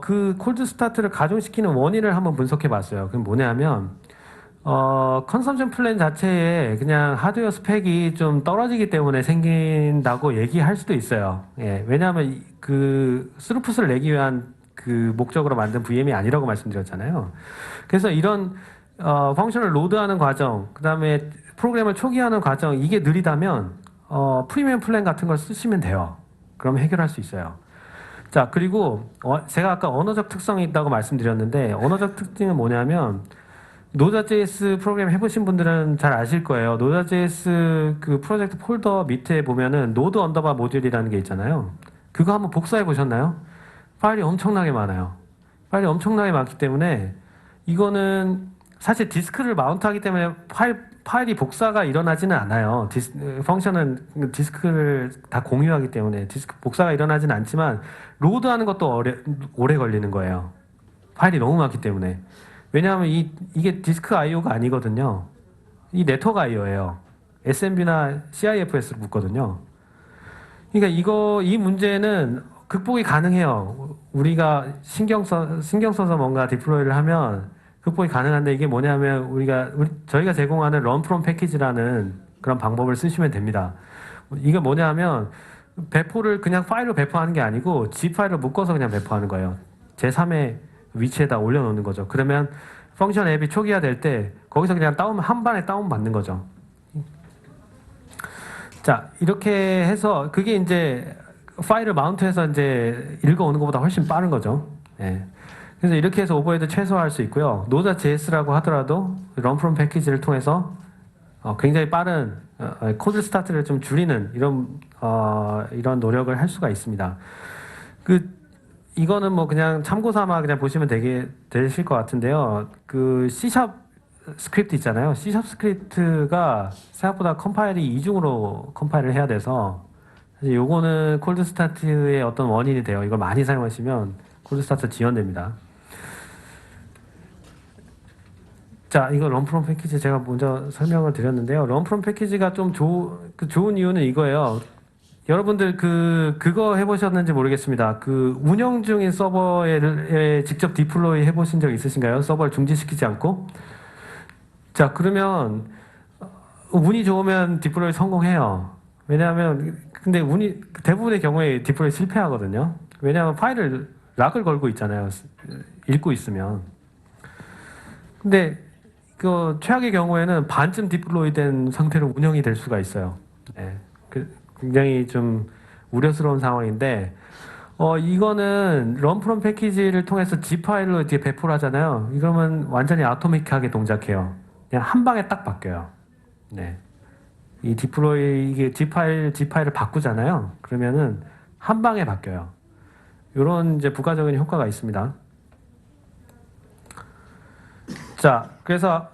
그 콜드 스타트를 가중시키는 원인을 한번 분석해 봤어요. 그럼 뭐냐면 컨섬션 플랜 자체에 그냥 하드웨어 스펙이 좀 떨어지기 때문에 생긴다고 얘기할 수도 있어요. 예, 왜냐하면 그 스루풋을 내기 위한 그 목적으로 만든 VM이 아니라고 말씀드렸잖아요. 그래서 이런 펑션을 로드하는 과정, 그 다음에 프로그램을 초기화하는 과정, 이게 느리다면 프리미엄 플랜 같은 걸 쓰시면 돼요. 그럼 해결할 수 있어요. 자, 그리고 제가 아까 언어적 특성이 있다고 말씀드렸는데 언어적 특징은 뭐냐면 노드.js 프로그램 해보신 분들은 잘 아실 거예요. 노드.js 그 프로젝트 폴더 밑에 보면은 노드 언더바 모듈이라는 게 있잖아요. 그거 한번 복사해 보셨나요? 파일이 엄청나게 많아요. 파일이 엄청나게 많기 때문에 이거는 사실 디스크를 마운트하기 때문에 파일이 복사가 일어나지는 않아요. 펑션은 디스크를 다 공유하기 때문에 디스크 복사가 일어나지는 않지만 로드하는 것도 오래 걸리는 거예요. 파일이 너무 많기 때문에. 왜냐하면 이게 디스크 I/O가 아니거든요. 이 네트워크 I/O예요. SMB나 CIFS로 붙거든요. 그러니까 이 문제는 극복이 가능해요. 우리가 신경 써서 뭔가 디플로이를 하면 극복이 가능한데 이게 뭐냐면 저희가 제공하는 run from package라는 그런 방법을 쓰시면 됩니다. 이게 뭐냐면 배포를 그냥 파일로 배포하는 게 아니고 G 파일을 묶어서 그냥 배포하는 거예요. 제3의 위치에다 올려놓는 거죠. 그러면 펑션 앱이 초기화될 때 거기서 그냥 한 번에 다운 받는 거죠. 자, 이렇게 해서 그게 이제 파일을 마운트해서 이제 읽어오는 것보다 훨씬 빠른 거죠. 예. 그래서 이렇게 해서 오버헤드 최소화할 수 있고요. Node.js라고 하더라도 run from package를 통해서 굉장히 빠른 코드 스타트를 좀 줄이는 이런 노력을 할 수가 있습니다. 이거는 뭐 그냥 참고 삼아 그냥 보시면 되실 것 같은데요. 그 C# 스크립트 있잖아요. C# 스크립트가 생각보다 컴파일이 이중으로 컴파일을 해야 돼서 사실 요거는 콜드 스타트의 어떤 원인이 돼요. 이걸 많이 사용하시면 콜드 스타트 지연됩니다. 자, 이거 런프롬 패키지 제가 먼저 설명을 드렸는데요. 런프롬 패키지가 좀 좋은 이유는 이거예요. 여러분들 그거 해보셨는지 모르겠습니다. 그 운영 중인 서버에 직접 디플로이 해보신 적 있으신가요? 서버를 중지시키지 않고? 자, 그러면 운이 좋으면 디플로이 성공해요. 왜냐하면 근데 대부분의 경우에 디플로이 실패하거든요. 왜냐하면 파일을 락을 걸고 있잖아요. 읽고 있으면. 근데 그 최악의 경우에는 반쯤 디플로이된 상태로 운영이 될 수가 있어요. 네. 굉장히 좀 우려스러운 상황인데 이거는 run from package를 통해서 G 파일로 이렇게 배포를 하잖아요. 이러면 완전히 아토믹하게 동작해요. 그냥 한 방에 딱 바뀌어요. 네. 이 디플로이 이게 G 파일을 바꾸잖아요. 그러면은 한 방에 바뀌어요. 이런 이제 부가적인 효과가 있습니다. 자, 그래서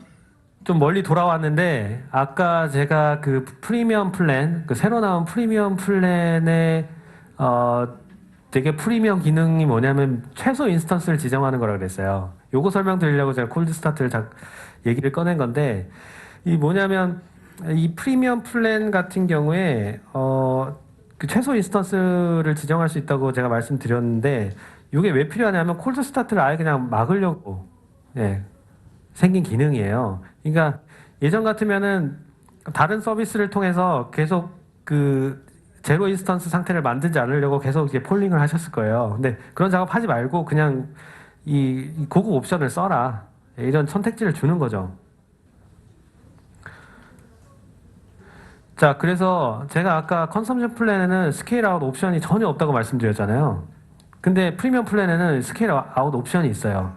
좀 멀리 돌아왔는데 아까 제가 그 프리미엄 플랜, 그 새로 나온 프리미엄 플랜의 되게 프리미엄 기능이 뭐냐면 최소 인스턴스를 지정하는 거라고 그랬어요. 요거 설명드리려고 제가 콜드 스타트를 얘기를 꺼낸 건데 이 뭐냐면 이 프리미엄 플랜 같은 경우에 그 최소 인스턴스를 지정할 수 있다고 제가 말씀드렸는데 이게 왜 필요하냐면 콜드 스타트를 아예 그냥 막으려고 생긴 기능이에요. 그러니까 예전 같으면은 다른 서비스를 통해서 계속 그 제로 인스턴스 상태를 만들지 않으려고 계속 이제 폴링을 하셨을 거예요. 근데 그런 작업 하지 말고 그냥 이 고급 옵션을 써라. 이런 선택지를 주는 거죠. 자, 그래서 제가 아까 컨섬션 플랜에는 스케일 아웃 옵션이 전혀 없다고 말씀드렸잖아요. 근데 프리미엄 플랜에는 스케일 아웃 옵션이 있어요.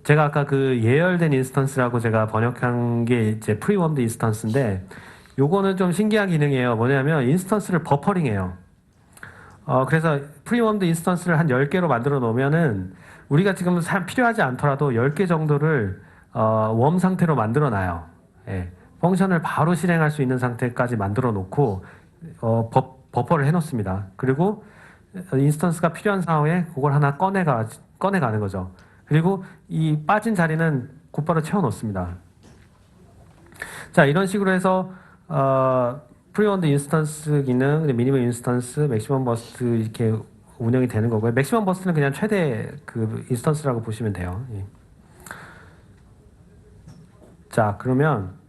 제가 아까 그 예열된 인스턴스라고 제가 번역한 게 이제 프리워ም드 인스턴스인데 요거는 좀 신기한 기능이에요. 뭐냐면 인스턴스를 버퍼링해요. 그래서 프리워ም드 인스턴스를 한 10개로 만들어 놓으면은 우리가 지금 필요하지 않더라도 10개 정도를 웜 상태로 만들어 놔요. 예. 펑션을 바로 실행할 수 있는 상태까지 만들어 놓고 버퍼를 해 놓습니다. 그리고 인스턴스가 필요한 상황에 그걸 하나 꺼내가는 거죠. 그리고 이 빠진 자리는 곧바로 채워 놓습니다. 자, 이런 식으로 해서 프리온드 인스턴스 기능, 미니멈 인스턴스, 맥시멈 버스트 이렇게 운영이 되는 거고요. 맥시멈 버스트는 그냥 최대 그 인스턴스라고 보시면 돼요. 예. 자, 그러면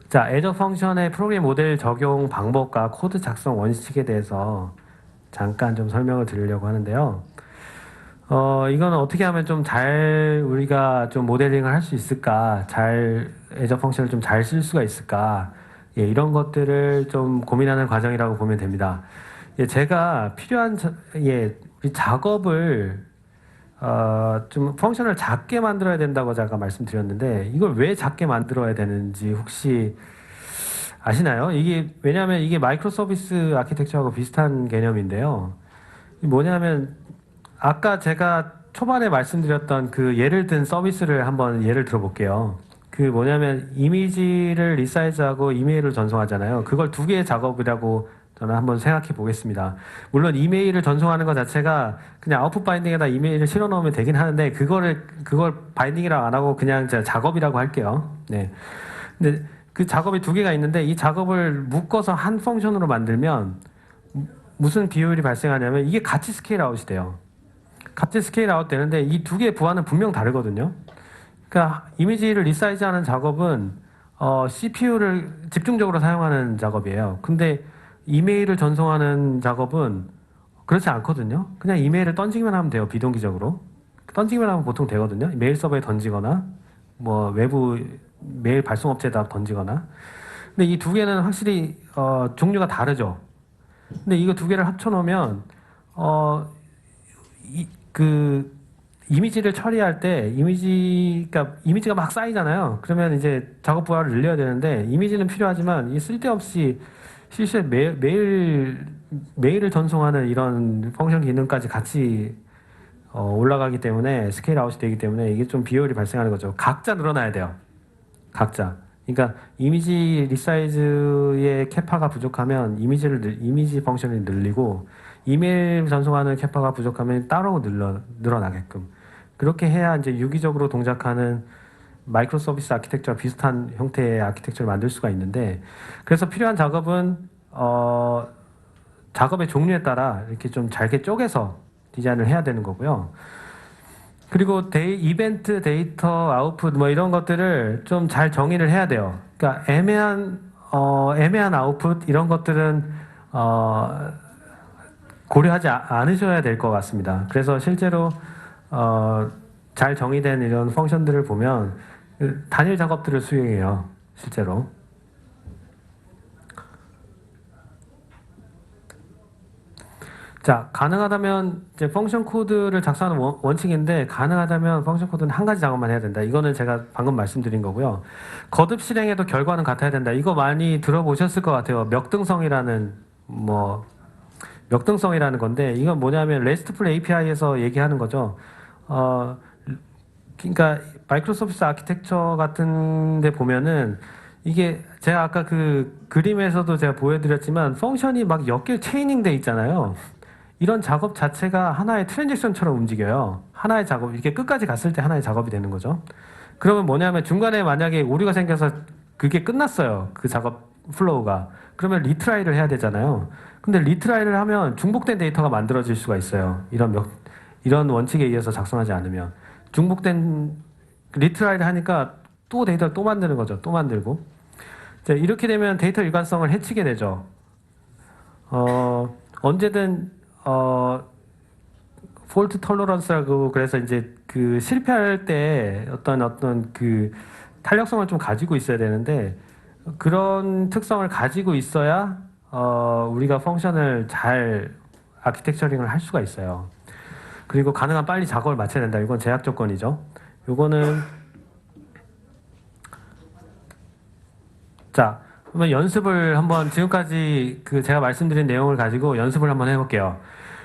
자, 애저 펑션의 프로그램 모델 적용 방법과 코드 작성 원칙에 대해서 잠깐 좀 설명을 드리려고 하는데요. 이거는 어떻게 하면 좀 잘 우리가 좀 모델링을 할 수 있을까? 잘 애저 펑션을 좀 잘 쓸 수가 있을까? 예, 이런 것들을 좀 고민하는 과정이라고 보면 됩니다. 예, 제가 필요한 우리 작업을 좀 펑션을 작게 만들어야 된다고 제가 말씀드렸는데 이걸 왜 작게 만들어야 되는지 혹시 아시나요? 이게 왜냐하면 이게 마이크로 서비스 아키텍처하고 비슷한 개념인데요. 뭐냐면 아까 제가 초반에 말씀드렸던 그 예를 든 서비스를 한번 예를 들어볼게요. 그 뭐냐면 이미지를 리사이즈하고 이메일을 전송하잖아요. 그걸 두 개의 작업이라고 저는 한번 생각해 보겠습니다. 물론 이메일을 전송하는 것 자체가 그냥 아웃풋 바인딩에다 이메일을 실어 넣으면 되긴 하는데 그걸 바인딩이라고 안 하고 그냥 작업이라고 할게요. 네. 근데 그 작업이 두 개가 있는데 이 작업을 묶어서 한 펑션으로 만들면 무슨 비효율이 발생하냐면 이게 같이 스케일 아웃이 돼요. 같이 스케일 아웃 되는데 이 두 개의 부하는 분명 다르거든요. 그러니까 이미지를 리사이즈하는 작업은 CPU를 집중적으로 사용하는 작업이에요. 근데 이메일을 전송하는 작업은 그렇지 않거든요. 그냥 이메일을 던지기만 하면 돼요. 비동기적으로. 던지기만 하면 보통 되거든요. 메일 서버에 던지거나 뭐 외부 메일 발송업체에다 던지거나. 근데 이 두 개는 확실히 종류가 다르죠. 근데 이거 두 개를 합쳐놓으면 그 이미지를 처리할 때 이미지가 막 쌓이잖아요. 그러면 이제 작업 부하를 늘려야 되는데 이미지는 필요하지만 이 쓸데없이 실제 메일을 전송하는 이런 펑션 기능까지 같이 올라가기 때문에 스케일 아웃이 되기 때문에 이게 좀 비효율이 발생하는 거죠. 각자 늘어나야 돼요. 각자. 그러니까 이미지 리사이즈의 캐파가 부족하면 이미지 펑션이 늘리고 이메일 전송하는 캐파가 부족하면 따로 늘어나게끔 그렇게 해야 이제 유기적으로 동작하는 마이크로 서비스 아키텍처와 비슷한 형태의 아키텍처를 만들 수가 있는데 그래서 필요한 작업은 작업의 종류에 따라 이렇게 좀 잘게 쪼개서 디자인을 해야 되는 거고요. 그리고 이벤트, 데이터, 아웃풋 뭐 이런 것들을 좀 잘 정의를 해야 돼요. 그러니까 애매한 아웃풋 이런 것들은 고려하지 않으셔야 될 것 같습니다. 그래서 실제로 잘 정의된 이런 펑션들을 보면 단일 작업들을 수행해요. 실제로. 자, 가능하다면 이제 펑션 코드를 작성하는 원칙인데 가능하다면 펑션 코드는 한 가지 작업만 해야 된다. 이거는 제가 방금 말씀드린 거고요. 거듭 실행해도 결과는 같아야 된다. 이거 많이 들어보셨을 것 같아요. 멱등성이라는 건데 이건 뭐냐면 RESTful API에서 얘기하는 거죠. 그러니까 마이크로 서비스 아키텍처 같은 데 보면은 이게 제가 아까 그 그림에서도 제가 보여드렸지만 펑션이 막 엮일 체이닝 돼 있잖아요. 이런 작업 자체가 하나의 트랜잭션처럼 움직여요. 하나의 작업, 이렇게 끝까지 갔을 때 하나의 작업이 되는 거죠. 그러면 뭐냐면 중간에 만약에 오류가 생겨서 그게 끝났어요. 그 작업 플로우가. 그러면 리트라이를 해야 되잖아요. 근데 리트라이를 하면 중복된 데이터가 만들어질 수가 있어요. 이런 원칙에 의해서 작성하지 않으면. 중복된 리트라이를 하니까 또 데이터를 또 만드는 거죠. 또 만들고. 자, 이렇게 되면 데이터 일관성을 해치게 되죠. 언제든 폴트 톨러런스라고 그래서 이제 그 실패할 때 어떤 그 탄력성을 좀 가지고 있어야 되는데 그런 특성을 가지고 있어야 우리가 펑션을 잘 아키텍처링을 할 수가 있어요. 그리고 가능한 빨리 작업을 마쳐야 된다. 이건 제약 조건이죠. 요거는 자, 그러면 연습을 한번 지금까지 그 제가 말씀드린 내용을 가지고 연습을 한번 해볼게요.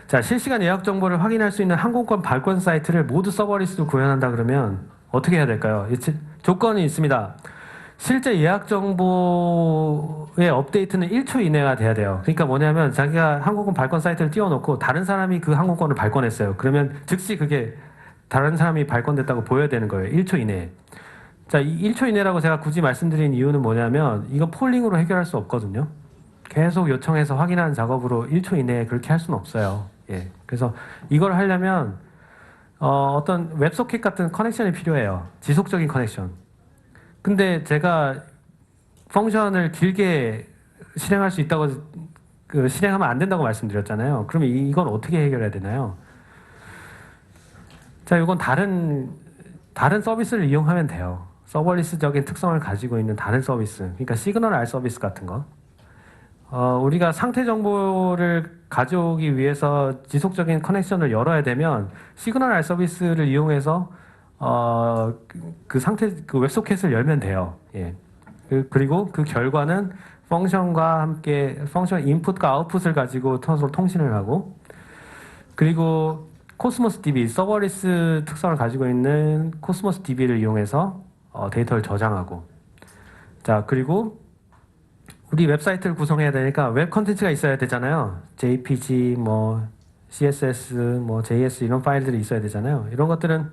자, 실시간 예약 정보를 확인할 수 있는 항공권 발권 사이트를 모두 서버리스로 구현한다 그러면 어떻게 해야 될까요? 조건이 있습니다. 실제 예약 정보의 업데이트는 1초 이내가 돼야 돼요. 그러니까 뭐냐면 자기가 항공권 발권 사이트를 띄워놓고 다른 사람이 그 항공권을 발권했어요. 그러면 즉시 그게 다른 사람이 발권됐다고 보여야 되는 거예요. 1초 이내에. 자, 이 1초 이내라고 제가 굳이 말씀드린 이유는 뭐냐면 이거 폴링으로 해결할 수 없거든요. 계속 요청해서 확인하는 작업으로 1초 이내에 그렇게 할 수는 없어요. 예. 그래서 이걸 하려면 어떤 웹소켓 같은 커넥션이 필요해요. 지속적인 커넥션. 근데 제가 펑션을 길게 실행할 수 있다고 실행하면 안 된다고 말씀드렸잖아요. 그러면 이건 어떻게 해결해야 되나요? 자, 이건 다른 서비스를 이용하면 돼요. 서버리스적인 특성을 가지고 있는 다른 서비스, 그러니까 시그널 R 서비스 같은 거. 우리가 상태 정보를 가져오기 위해서 지속적인 커넥션을 열어야 되면 시그널 R 서비스를 이용해서 그 웹소켓을 열면 돼요. 예. 그리고 그 결과는 펑션과 함께 펑션 인풋과 아웃풋을 가지고 서로 통신을 하고, 그리고 코스모스 DB, 서버리스 특성을 가지고 있는 코스모스 DB를 이용해서 데이터를 저장하고, 자, 그리고 우리 웹사이트를 구성해야 되니까 웹 컨텐츠가 있어야 되잖아요. JPG, 뭐 CSS, 뭐 JS 이런 파일들이 있어야 되잖아요. 이런 것들은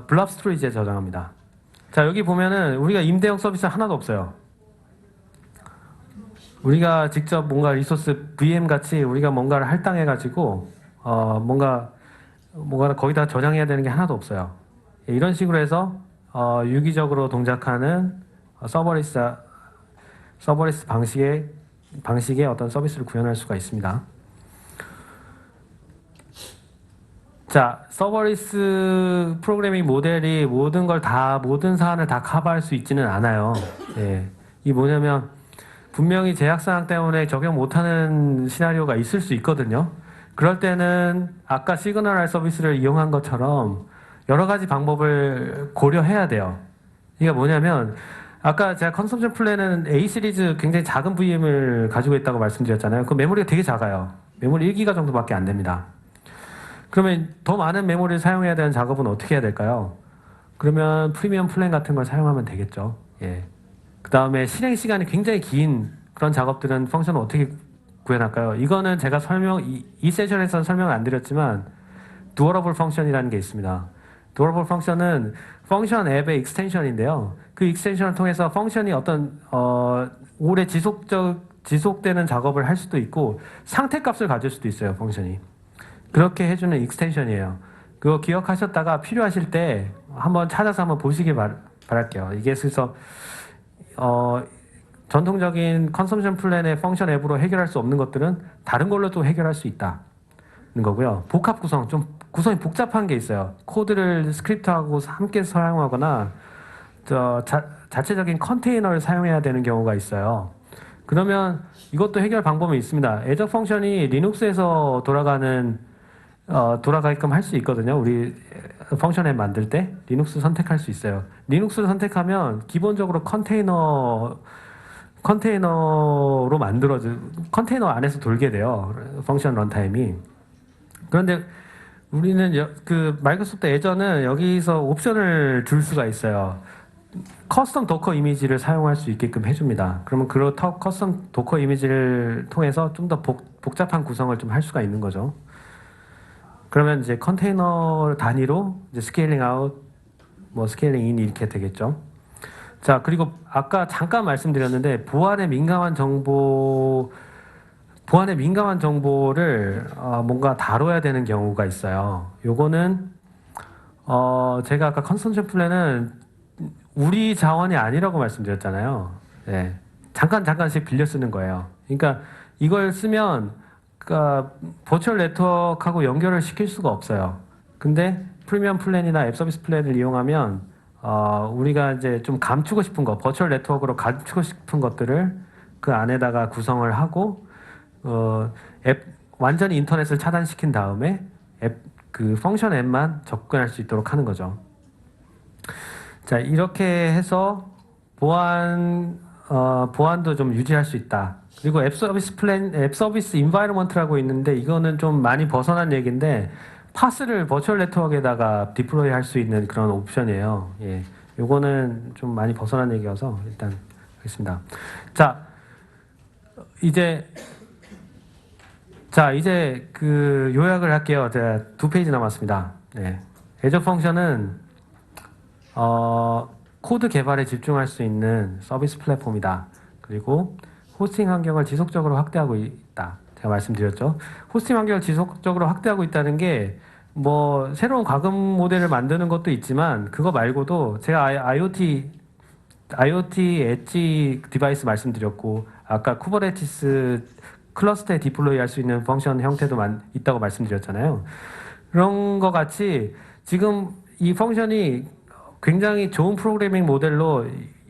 블랍 스토리지에 저장합니다. 자, 여기 보면은 우리가 임대형 서비스 하나도 없어요. 우리가 직접 뭔가 리소스 VM 같이 우리가 뭔가를 할당해가지고 뭔가 거기다 저장해야 되는 게 하나도 없어요. 이런 식으로 해서 유기적으로 동작하는 서버리스 방식의 어떤 서비스를 구현할 수가 있습니다. 자, 서버리스 프로그래밍 모델이 모든 사안을 다 커버할 수 있지는 않아요. 예. 이 뭐냐면 분명히 제약사항 때문에 적용 못하는 시나리오가 있을 수 있거든요. 그럴 때는 아까 시그널 R 서비스를 이용한 것처럼 여러 가지 방법을 고려해야 돼요. 이게 뭐냐면 아까 제가 컨섬션 플랜은 A 시리즈 굉장히 작은 VM을 가지고 있다고 말씀드렸잖아요. 그 메모리가 되게 작아요. 메모리 1기가 정도밖에 안 됩니다. 그러면 더 많은 메모리를 사용해야 되는 작업은 어떻게 해야 될까요? 그러면 프리미엄 플랜 같은 걸 사용하면 되겠죠. 예. 그 다음에 실행 시간이 굉장히 긴 그런 작업들은 펑션을 어떻게 구현할까요? 이거는 제가 이 세션에서는 설명을 안 드렸지만 두어러블 펑션이라는 게 있습니다. 두어러블 펑션은 펑션 앱의 익스텐션인데요. 그 익스텐션을 통해서 펑션이 어떤 오래 지속되는 작업을 할 수도 있고 상태값을 가질 수도 있어요. 펑션이. 그렇게 해주는 익스텐션이에요. 그거 기억하셨다가 필요하실 때 한번 찾아서 한번 보시기 바랄게요. 이게 그래서 전통적인 컨섬션 플랜의 펑션 앱으로 해결할 수 없는 것들은 다른 걸로 또 해결할 수 있다는 거고요. 복합 구성, 좀 구성이 복잡한 게 있어요. 코드를 스크립트하고 함께 사용하거나 자체적인 컨테이너를 사용해야 되는 경우가 있어요. 그러면 이것도 해결 방법이 있습니다. 애저 펑션이 리눅스에서 돌아가게끔 할 수 있거든요. 우리 펑션 앱 만들 때 리눅스 선택할 수 있어요. 리눅스를 선택하면 기본적으로 컨테이너로 컨테이너 안에서 돌게 돼요. 펑션 런타임이. 그런데 우리는 그 마이크로소프트 애저는 여기서 옵션을 줄 수가 있어요. 커스텀 도커 이미지를 사용할 수 있게끔 해줍니다. 그러면 그 커스텀 도커 이미지를 통해서 좀 더 복잡한 구성을 좀 할 수가 있는 거죠. 그러면 이제 컨테이너 단위로 이제 스케일링 아웃, 뭐 스케일링 인 이렇게 되겠죠. 자, 그리고 아까 잠깐 말씀드렸는데 보안에 민감한 정보를 뭔가 다뤄야 되는 경우가 있어요. 요거는 제가 아까 컨섬션 플랜은 우리 자원이 아니라고 말씀드렸잖아요. 네. 잠깐씩 빌려 쓰는 거예요. 그러니까 이걸 쓰면 그러니까 버추얼 네트워크하고 연결을 시킬 수가 없어요. 근데 프리미엄 플랜이나 앱 서비스 플랜을 이용하면 우리가 이제 좀 감추고 싶은 거, 버추얼 네트워크로 감추고 싶은 것들을 그 안에다가 구성을 하고 완전히 인터넷을 차단시킨 다음에 그 펑션 앱만 접근할 수 있도록 하는 거죠. 자, 이렇게 해서 보안도 좀 유지할 수 있다. 그리고 앱 서비스 인바이러먼트라고 있는데 이거는 좀 많이 벗어난 얘기인데 파스를 버추얼 네트워크에다가 디플로이 할 수 있는 그런 옵션이에요. 예. 요거는 좀 많이 벗어난 얘기여서 일단 하겠습니다. 자, 이제 그 요약을 할게요. 제가 2페이지 남았습니다. 네. 애저 펑션은 코드 개발에 집중할 수 있는 서비스 플랫폼이다. 그리고 호스팅 환경을 지속적으로 확대하고 있다. 제가 말씀드렸죠. 호스팅 환경을 지속적으로 확대하고 있다는 게 뭐 새로운 과금 모델을 만드는 것도 있지만 그거 말고도 제가 IoT 엣지 디바이스 말씀드렸고 아까 쿠버네티스 클러스터에 디플로이 할 수 있는 펑션 형태도 있다고 말씀드렸잖아요. 그런 것 같이 지금 이 펑션이 굉장히 좋은 프로그래밍 모델로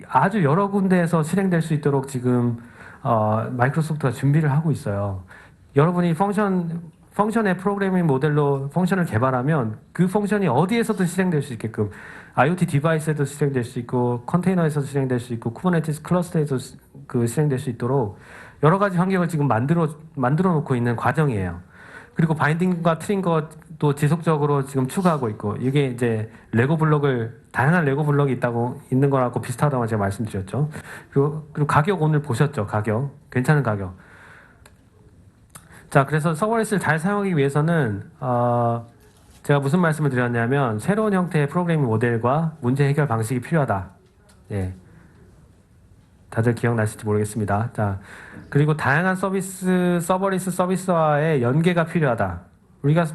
아주 여러 군데에서 실행될 수 있도록 지금 마이크로소프트가 준비를 하고 있어요. 여러분이 펑션의 프로그래밍 모델로 펑션을 개발하면 그 펑션이 어디에서든 실행될 수 있게끔 IoT 디바이스에도 실행될 수 있고 컨테이너에서도 실행될 수 있고 쿠버네티스 클러스터에도 실행될 수 있도록 여러 가지 환경을 지금 만들어 놓고 있는 과정이에요. 그리고 바인딩과 트링것도 지속적으로 지금 추가하고 있고 이게 이제 다양한 레고 블록이 있는 거라고 비슷하다고 제가 말씀드렸죠. 그리고 가격 오늘 보셨죠? 가격 괜찮은 가격. 자, 그래서 서버레스를 잘 사용하기 위해서는 제가 무슨 말씀을 드렸냐면 새로운 형태의 프로그래밍 모델과 문제 해결 방식이 필요하다. 예. 다들 기억나실지 모르겠습니다. 자, 그리고 다양한 서버리스 서비스와의 연계가 필요하다. 우리가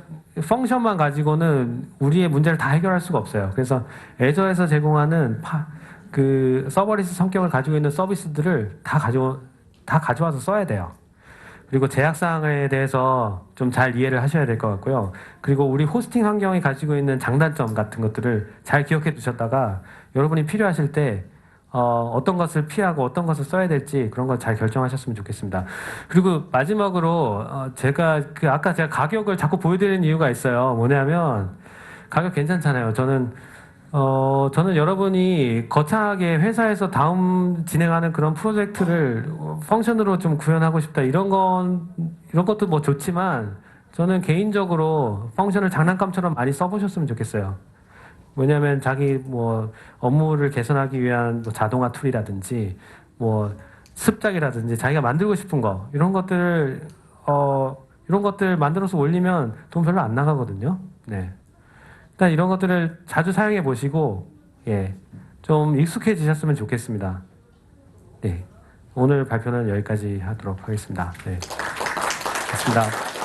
펑션만 가지고는 우리의 문제를 다 해결할 수가 없어요. 그래서 애저에서 제공하는 서버리스 성격을 가지고 있는 서비스들을 다 가져와서 써야 돼요. 그리고 제약사항에 대해서 좀 잘 이해를 하셔야 될 것 같고요. 그리고 우리 호스팅 환경이 가지고 있는 장단점 같은 것들을 잘 기억해 두셨다가 여러분이 필요하실 때 어떤 것을 피하고 어떤 것을 써야 될지 그런 걸 잘 결정하셨으면 좋겠습니다. 그리고 마지막으로 제가 아까 제가 가격을 자꾸 보여드리는 이유가 있어요. 뭐냐면 가격 괜찮잖아요. 저는 여러분이 거창하게 회사에서 다음 진행하는 그런 프로젝트를 펑션으로 좀 구현하고 싶다 이런 것도 뭐 좋지만 저는 개인적으로 펑션을 장난감처럼 많이 써보셨으면 좋겠어요. 왜냐하면 자기 뭐 업무를 개선하기 위한 뭐 자동화 툴이라든지 뭐 습작이라든지 자기가 만들고 싶은 거 이런 것들 만들어서 올리면 돈 별로 안 나가거든요. 네. 일단 이런 것들을 자주 사용해 보시고 좀 익숙해지셨으면 좋겠습니다. 네. 오늘 발표는 여기까지 하도록 하겠습니다. 네. 고맙습니다.